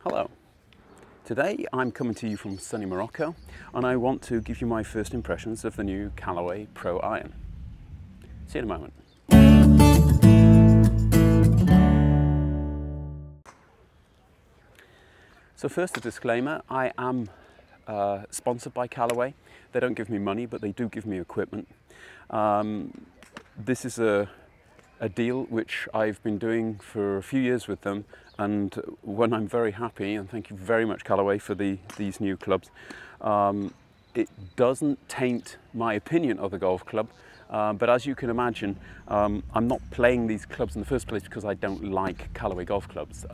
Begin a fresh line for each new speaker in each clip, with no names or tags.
Hello. Today I'm coming to you from sunny Morocco and I want to give you my first impressions of the new Callaway Pro iron. See you in a moment. So first a disclaimer, I am sponsored by Callaway. They don't give me money, but they do give me equipment. This is a deal which I've been doing for a few years with them, and when I'm very happy, and thank you very much Callaway for these new clubs, it doesn't taint my opinion of the golf club, but as you can imagine, I'm not playing these clubs in the first place because I don't like Callaway golf clubs.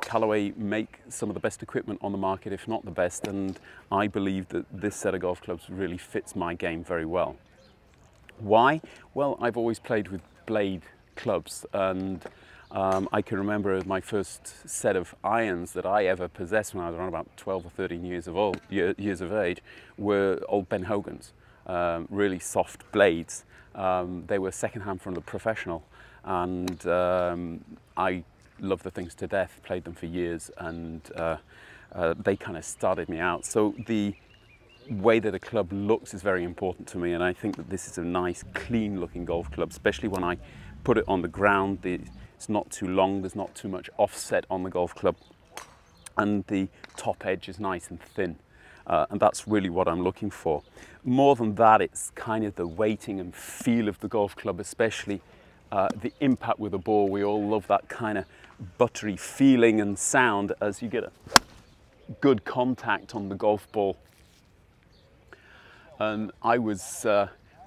Callaway make some of the best equipment on the market, if not the best, and I believe that this set of golf clubs really fits my game very well. Why? Well, I've always played with blade clubs, and I can remember my first set of irons that I ever possessed when I was around about 12 or 13 years of age were old Ben Hogan's, really soft blades. They were second-hand from the professional, and I loved the things to death, played them for years, and they kind of started me out. So the way that a club looks is very important to me, and I think that this is a nice, clean looking golf club, especially when I put it on the ground. It's not too long, there's not too much offset on the golf club, and the top edge is nice and thin. And that's really what I'm looking for. More than that, it's kind of the weighting and feel of the golf club, especially the impact with the ball. We all love that kind of buttery feeling and sound as you get a good contact on the golf ball. And I was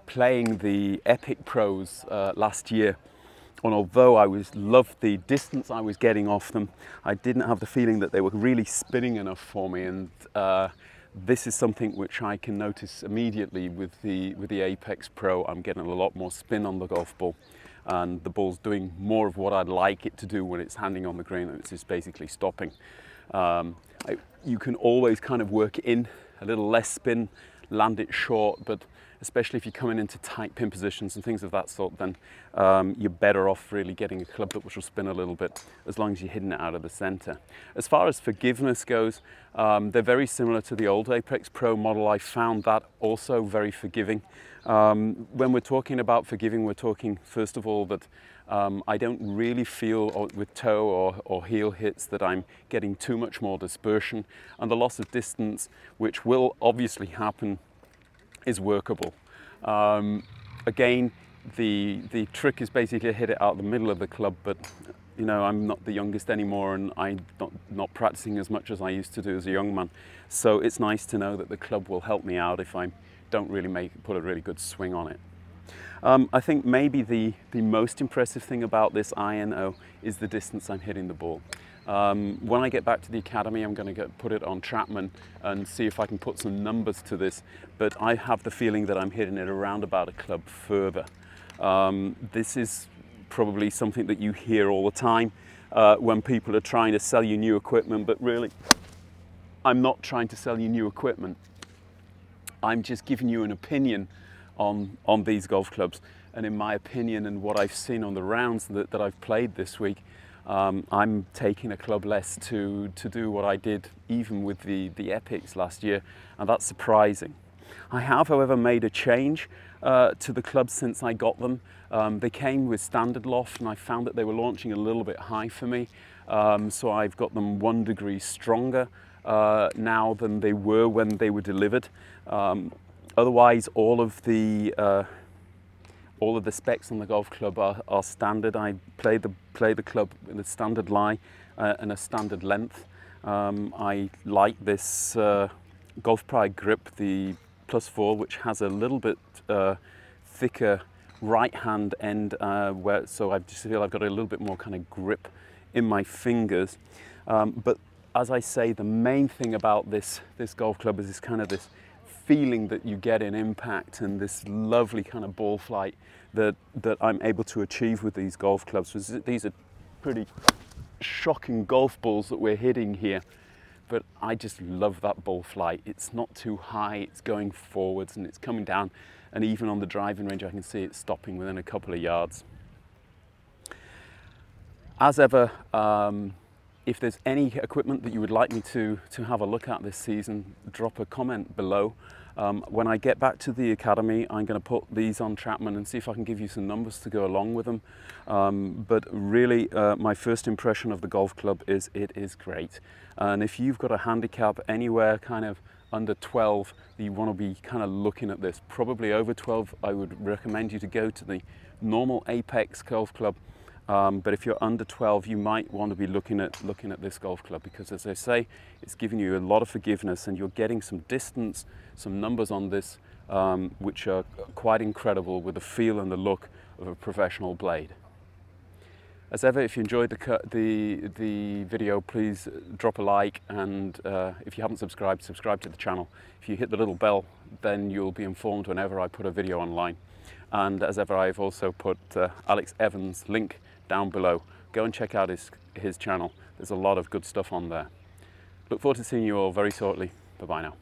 playing the Epic Pros last year, and although I loved the distance I was getting off them, I didn't have the feeling that they were really spinning enough for me, and this is something which I can notice immediately with the Apex Pro. I'm getting a lot more spin on the golf ball, and the ball's doing more of what I'd like it to do when it's handing on the green, and it's just basically stopping. You can always kind of work in a little less spin, land it short, but especially if you're coming into tight pin positions and things of that sort, then you're better off really getting a club which will spin a little bit, as long as you're hitting it out of the center. As far as forgiveness goes, they're very similar to the old Apex Pro model. I found that also very forgiving. When we're talking about forgiving, we're talking first of all that I don't really feel with toe or heel hits that I'm getting too much more dispersion, and the loss of distance, which will obviously happen, is workable. Again, the trick is basically hit it out the middle of the club, but you know, I'm not the youngest anymore, and I'm not practicing as much as I used to do as a young man. So it's nice to know that the club will help me out if I don't really put a really good swing on it. I think maybe the most impressive thing about this iron is the distance I'm hitting the ball. When I get back to the academy, I'm going to put it on Trapman and see if I can put some numbers to this, but I have the feeling that I'm hitting it around about a club further. This is probably something that you hear all the time when people are trying to sell you new equipment, but really, I'm not trying to sell you new equipment. I'm just giving you an opinion on these golf clubs, and in my opinion and what I've seen on the rounds that I've played this week, I'm taking a club less to do what I did even with the Epics last year, and that's surprising. I have, however, made a change to the clubs since I got them. They came with standard loft, and I found that they were launching a little bit high for me, so I've got them 1 degree stronger now than they were when they were delivered. Otherwise, all of the specs on the golf club are standard. I play the club in a standard lie and a standard length. I like this Golf Pride grip, the +4, which has a little bit thicker right hand end, so I just feel I've got a little bit more kind of grip in my fingers. But as I say, the main thing about this golf club is this feeling that you get in impact, and this lovely kind of ball flight that I'm able to achieve with these golf clubs. These are pretty shocking golf balls that we're hitting here, but I just love that ball flight. It's not too high, it's going forwards and it's coming down, and even on the driving range I can see it stopping within a couple of yards. As ever, If there's any equipment that you would like me to have a look at this season, drop a comment below. When I get back to the academy, I'm going to put these on Chapman and see if I can give you some numbers to go along with them. But really, my first impression of the golf club is it is great. And if you've got a handicap anywhere kind of under 12, you want to be kind of looking at this. Probably over 12, I would recommend you to go to the normal Apex golf club. But if you're under 12, you might want to be looking at this golf club, because as I say, it's giving you a lot of forgiveness and you're getting some distance, some numbers on this, which are quite incredible with the feel and the look of a professional blade. As ever, if you enjoyed the video, please drop a like, and if you haven't subscribed, subscribe to the channel. If you hit the little bell, then you'll be informed whenever I put a video online. And as ever, I've also put Alex Evans' link down below. Go and check out his channel. There's a lot of good stuff on there. Look forward to seeing you all very shortly. Bye-bye now.